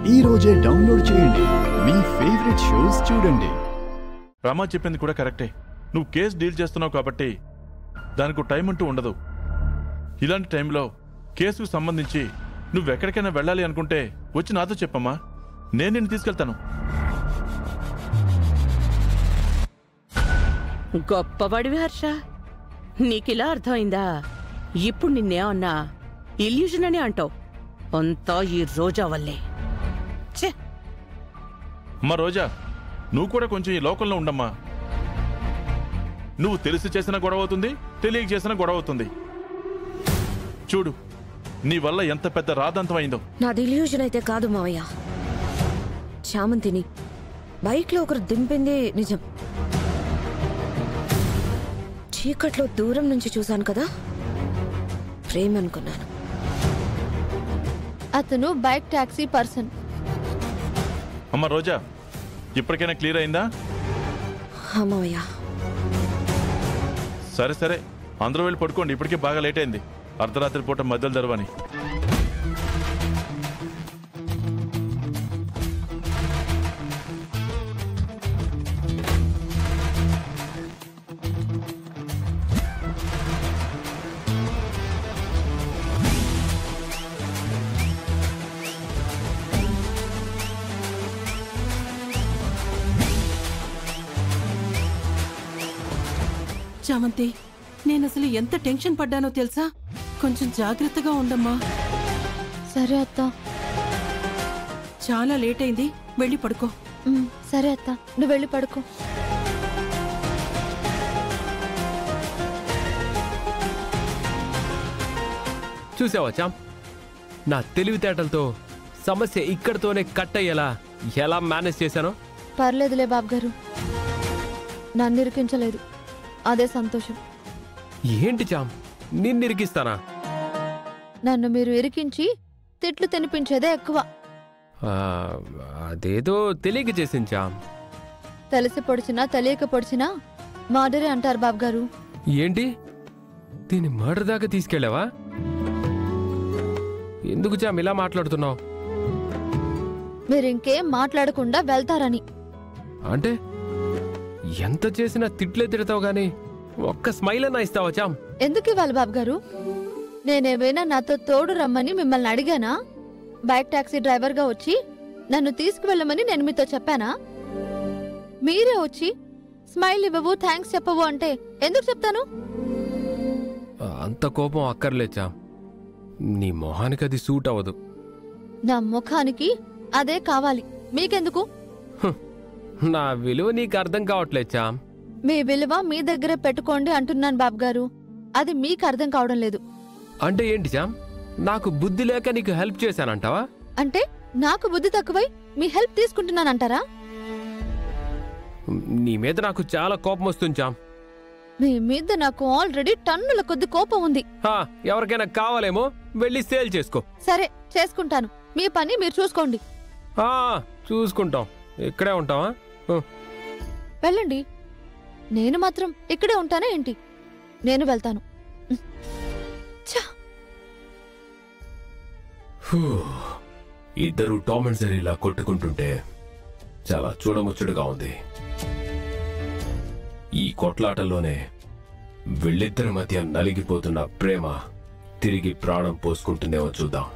ఈ రోజే డౌన్లోడ్ చేయండి. మీ ఫేవరెట్ షోస్ చూడండి. రామా చెప్పింది కూడా కరెక్టే. నువ్వు కేసు డీల్ చేస్తున్నావు కాబట్టి దానికి టైం అంటూ ఉండదు. ఇలాంటి టైంలో కేసుకు సంబంధించి నువ్వెక్కడికైనా వెళ్ళాలి అనుకుంటే వచ్చి నాతో చెప్పమ్మా, నేను నిన్ను తీసుకెళ్తాను. గొప్పవాడివి హర్ష, నీకిలా అర్థమైందా? ఇప్పుడు నిన్నేమన్నా ఇల్యూజన్ అని అంటావు. అంతా ఈ రోజా వల్లే. అమ్మా రోజా, నువ్వు కూడా కొంచెం ఈ లోకంలో ఉండమ్మా. నువ్వు తెలిసి చేసిన గొడవ అవుతుంది, తెలియక చేసిన గొడవ అవుతుంది. చూడు నీ వల్ల ఎంత పెద్ద రాదంతమైందో. నాది ఇల్యూజన్ అయితే కాదు మావయ్య. చామంతిని బైక్లో ఒకరు దింపింది నిజం. చీకట్లో దూరం నుంచి చూశాను కదా, ప్రేమ అనుకున్నాను. అతను బైక్ టాక్సీ పర్సన్. అమ్మా రోజా, ఇప్పటికైనా క్లియర్ అయిందా? మావయ్య సరే సరే, అందరూ వెళ్ళి పడుకోండి. ఇప్పటికే బాగా లేట్ అయింది. అర్ధరాత్రి పూట మధ్యలో తెరవని. చామంతి, నేనసలు ఎంత టెన్షన్ పడ్డానో తెలుసా? కొంచెం జాగ్రత్తగా ఉండమ్మా. సరే అత్త. చాలా లేట్ అయింది, వెళ్ళి పడుకో. సరే అత్త, నువ్వు వెళ్ళి పడుకో. చూసావా చాం, నా తెలివితేటలతో సమస్య ఇక్కడితోనే కట్ అయ్యేలా ఎలా మేనేజ్ చేశానో? పర్లేదులే బాబు గారు, నన్ను ఇరికించలేదు, అదే సంతోషం. ఏంటి చాం, నిన్నిరికిస్తానా? నన్ను మీరు ఇరికించి తిట్లు తినిపించేదే ఎక్కువ. అదేదో తెలియక చేసింది చాం. తెలిసి పొడిచినా తెలియక పొడిచినా మర్డరే అంటారు బాబు గారు. ఏంటి, దీన్ని మర్డర్ దాకా తీసుకెళ్ళావా? ఎందుకు చాం ఇలా మాట్లాడుతున్నావు? మీరింకేం మాట్లాడకుండా వెళ్తారని. అంటే ఎంత చేసినా తిట్లే తిడతావు గాని ఒక్క స్మైల్ అన్నా ఇస్తావా చాం? ఎందుకు ఇవ్వాలి బాబు గారు? నేనేమైనా నాతో తోడు రమ్మని మిమ్మల్ని అడిగానా? బైక్ టాక్సీ డ్రైవర్గా వచ్చి నన్ను తీసుకువెళ్ళమని నేను మీతో చెప్పానా? మీరే వచ్చి స్మైల్ ఇవ్వవు, థ్యాంక్స్ చెప్పవు అంటే ఎందుకు చెప్తాను? అంత కోపం అక్కర్లే చాం, నీ మొహానికి అది సూట్ అవ్వదు. నా ముఖానికి అదే కావాలి, మీకెందుకు? నా విలువ నీకు అర్థం కావట్లేదు చాం. మీ విలువ మీ దగ్గరే పెట్టుకోండి అంటున్నాను బాబు గారు, అది మీకు అర్థం కావడం లేదు. అంటే ఏంటి చాం, నాకు బుద్ధి లేక నీకు హెల్ప్ చేశానంటావా? అంటే నాకు బుద్ధి తక్కువై మీ హెల్ప్ తీసుకుంటున్నానంటారా? నీ మీద నాకు చాలా కోపం వస్తుంది చాం. మీ మీద నాకు ఆల్రెడీ టన్నుల కొద్ది కోపం ఉంది. ఎవరికైనా కావాలేమో వెళ్ళి సేల్ చేసుకో. సరే చేసుకుంటాను, మీ పని మీరు చూసుకోండి. చూసుకుంటాం, ఇక్కడే ఉంటావా? వెళ్ళండి, నేను మాత్రం ఇక్కడే ఉంటానా ఏంటి? నేను వెళ్తాను. ఇద్దరు టామ్ అండ్ జెర్రీలా కొట్టుకుంటుంటే చాలా చూడముచ్చటగా ఉంది. ఈ కొట్లాటలోనే వీళ్ళిద్దరి మధ్య నలిగిపోతున్న ప్రేమ తిరిగి ప్రాణం పోసుకుంటుందేమో చూద్దాం.